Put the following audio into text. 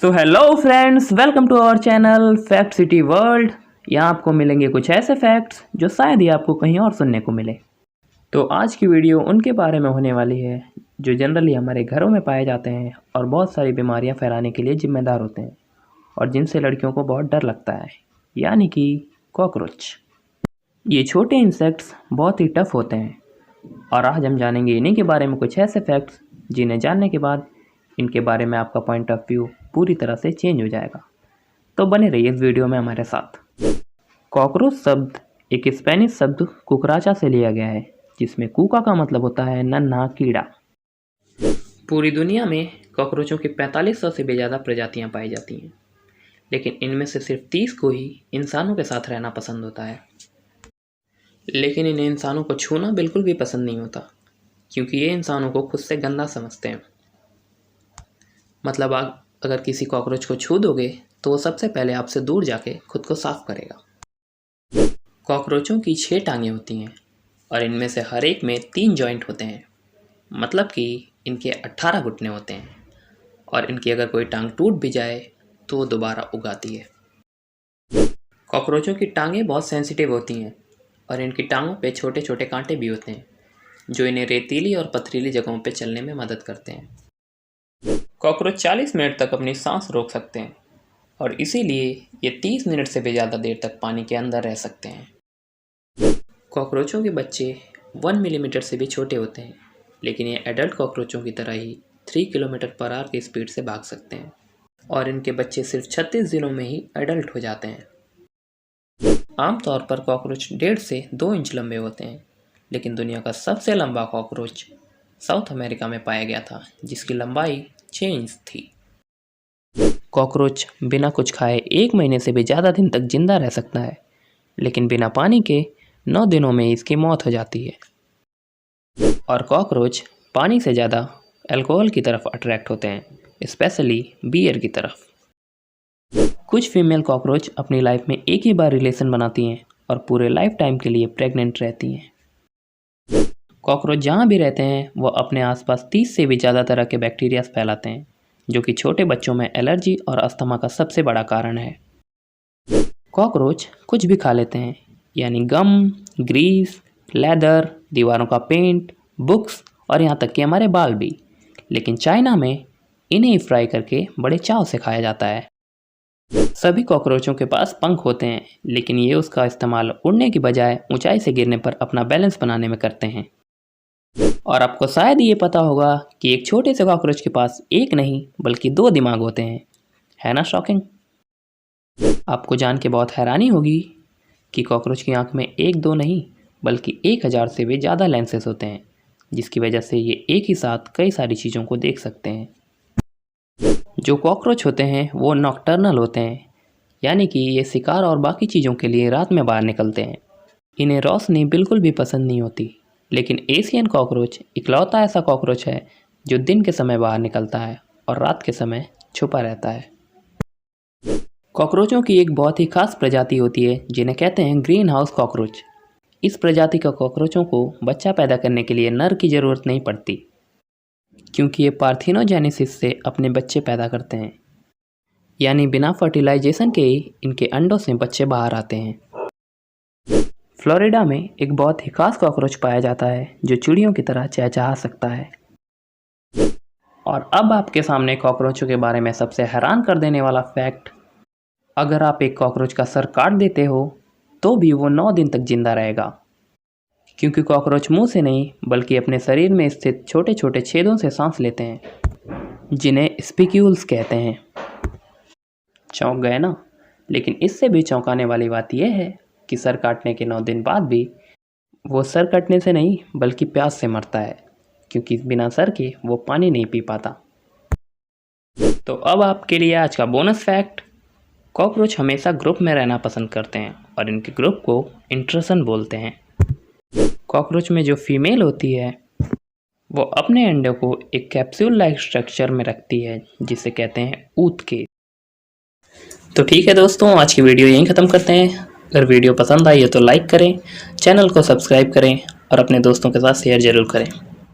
तो hello friends, welcome to our channel Fact City World. यहाँ आपको मिलेंगे कुछ ऐसे फैक्ट्स जो शायद ही आपको कहीं और सुनने को मिले। तो आज की वीडियो उनके बारे में होने वाली है जो जनरली हमारे घरों में पाए जाते हैं और बहुत सारी बीमारियाँ फैलाने के लिए जिम्मेदार होते हैं और जिनसे लड़कियों को बहुत डर लगता है, यानी कि कॉकरोच। ये छोटे इंसेक्ट्स बहुत ही टफ होते हैं और आज हम जानेंगे इन्हीं के बारे में कुछ ऐसे फैक्ट्स जिन्हें जानने के बाद इनके बारे में आपका पॉइंट ऑफ व्यू पूरी तरह से चेंज हो जाएगा। तो बने रहिए इस वीडियो में हमारे साथ। कॉकरोच शब्द एक स्पेनिश शब्द कुकराचा से लिया गया है, जिसमें कूका का मतलब होता है नन्हा कीड़ा। पूरी दुनिया में कॉकरोचों की 4500 से भी ज़्यादा प्रजातियां पाई जाती हैं, लेकिन इनमें से सिर्फ 30 को ही इंसानों के साथ रहना पसंद होता है। लेकिन इन्हें इंसानों को छूना बिल्कुल भी पसंद नहीं होता, क्योंकि ये इंसानों को खुद से गंदा समझते हैं। मतलब आप अगर किसी कॉकरोच को छू दोगे तो वो सबसे पहले आपसे दूर जाके खुद को साफ करेगा। कॉकरोचों की 6 टांगें होती हैं और इनमें से हर एक में 3 जॉइंट होते हैं, मतलब कि इनके 18 घुटने होते हैं और इनकी अगर कोई टांग टूट भी जाए तो वो दोबारा उगाती है। कॉकरोचों की टांगें बहुत सेंसिटिव होती हैं और इनकी टांगों पे छोटे छोटे कांटे भी होते हैं जो इन्हें रेतीली और पथरीली जगहों पे चलने में मदद करते हैं। कॉकरोच 40 मिनट तक अपनी सांस रोक सकते हैं और इसीलिए ये 30 मिनट से भी ज़्यादा देर तक पानी के अंदर रह सकते हैं। कॉकरोचों के बच्चे 1 मिलीमीटर से भी छोटे होते हैं, लेकिन ये एडल्ट कॉकरोचों की तरह ही 3 किलोमीटर पर आवर की स्पीड से भाग सकते हैं और इनके बच्चे सिर्फ 36 दिनों में ही एडल्ट हो जाते हैं। आमतौर पर कॉकरोच 1.5 से 2 इंच लंबे होते हैं, लेकिन दुनिया का सबसे लंबा कॉकरोच साउथ अमेरिका में पाया गया था, जिसकी लंबाई 6 इंच थी। कॉकरोच बिना कुछ खाए 1 महीने से भी ज़्यादा दिन तक जिंदा रह सकता है, लेकिन बिना पानी के 9 दिनों में इसकी मौत हो जाती है। और कॉकरोच पानी से ज़्यादा अल्कोहल की तरफ अट्रैक्ट होते हैं, स्पेशली बियर की तरफ। कुछ फीमेल कॉकरोच अपनी लाइफ में एक ही बार रिलेशन बनाती हैं और पूरे लाइफ टाइम के लिए प्रेग्नेंट रहती हैं। कॉकरोच जहाँ भी रहते हैं वो अपने आसपास 30 से भी ज़्यादा तरह के बैक्टीरिया फैलाते हैं, जो कि छोटे बच्चों में एलर्जी और अस्थमा का सबसे बड़ा कारण है। कॉकरोच कुछ भी खा लेते हैं, यानी गम, ग्रीस, लेदर, दीवारों का पेंट, बुक्स और यहाँ तक कि हमारे बाल भी। लेकिन चाइना में इन्हें फ्राई करके बड़े चाव से खाया जाता है। सभी कॉकरोचों के पास पंख होते हैं, लेकिन ये उसका इस्तेमाल उड़ने की बजाय ऊंचाई से गिरने पर अपना बैलेंस बनाने में करते हैं। और आपको शायद ये पता होगा कि एक छोटे से कॉकरोच के पास एक नहीं बल्कि 2 दिमाग होते हैं, है ना शॉकिंग? आपको जान के बहुत हैरानी होगी कि कॉकरोच की आंख में 1-2 नहीं बल्कि 1000 से भी ज़्यादा लेंसेज होते हैं, जिसकी वजह से ये एक ही साथ कई सारी चीज़ों को देख सकते हैं। जो कॉकरोच होते हैं वो नॉकटर्नल होते हैं, यानी कि ये शिकार और बाकी चीज़ों के लिए रात में बाहर निकलते हैं। इन्हें रोशनी बिल्कुल भी पसंद नहीं होती, लेकिन एशियन कॉकरोच इकलौता ऐसा कॉकरोच है जो दिन के समय बाहर निकलता है और रात के समय छुपा रहता है। कॉकरोचों की एक बहुत ही खास प्रजाति होती है जिन्हें कहते हैं ग्रीन हाउस कॉकरोच। इस प्रजाति का कॉकरोचों को बच्चा पैदा करने के लिए नर की ज़रूरत नहीं पड़ती, क्योंकि ये पार्थिनोजेनेसिस से अपने बच्चे पैदा करते हैं, यानी बिना फर्टिलाइजेशन के ही इनके अंडों से बच्चे बाहर आते हैं। फ्लोरिडा में एक बहुत ही खास कॉकरोच पाया जाता है जो चिड़ियों की तरह चहचहा सकता है। और अब आपके सामने कॉकरोचों के बारे में सबसे हैरान कर देने वाला फैक्ट, अगर आप एक कॉकरोच का सर काट देते हो तो भी वो 9 दिन तक जिंदा रहेगा, क्योंकि कॉकरोच मुंह से नहीं बल्कि अपने शरीर में स्थित छोटे छोटे छेदों से सांस लेते हैं, जिन्हें स्पिक्यूल्स कहते हैं। चौंक गए ना? लेकिन इससे भी चौंकाने वाली बात यह है कि सर काटने के 9 दिन बाद भी वो सर कटने से नहीं बल्कि प्यास से मरता है, क्योंकि बिना सर के वो पानी नहीं पी पाता। तो अब आपके लिए आज का बोनस फैक्ट, कॉकरोच हमेशा ग्रुप में रहना पसंद करते हैं और इनके ग्रुप को इंट्रूशन बोलते हैं। कॉकरोच में जो फीमेल होती है वो अपने अंडों को एक कैप्सूल लाइक स्ट्रक्चर में रखती है, जिसे कहते हैं ऊत के। तो ठीक है दोस्तों, आज की वीडियो यहीं ख़त्म करते हैं। अगर वीडियो पसंद आई है तो लाइक करें, चैनल को सब्सक्राइब करें और अपने दोस्तों के साथ शेयर ज़रूर करें।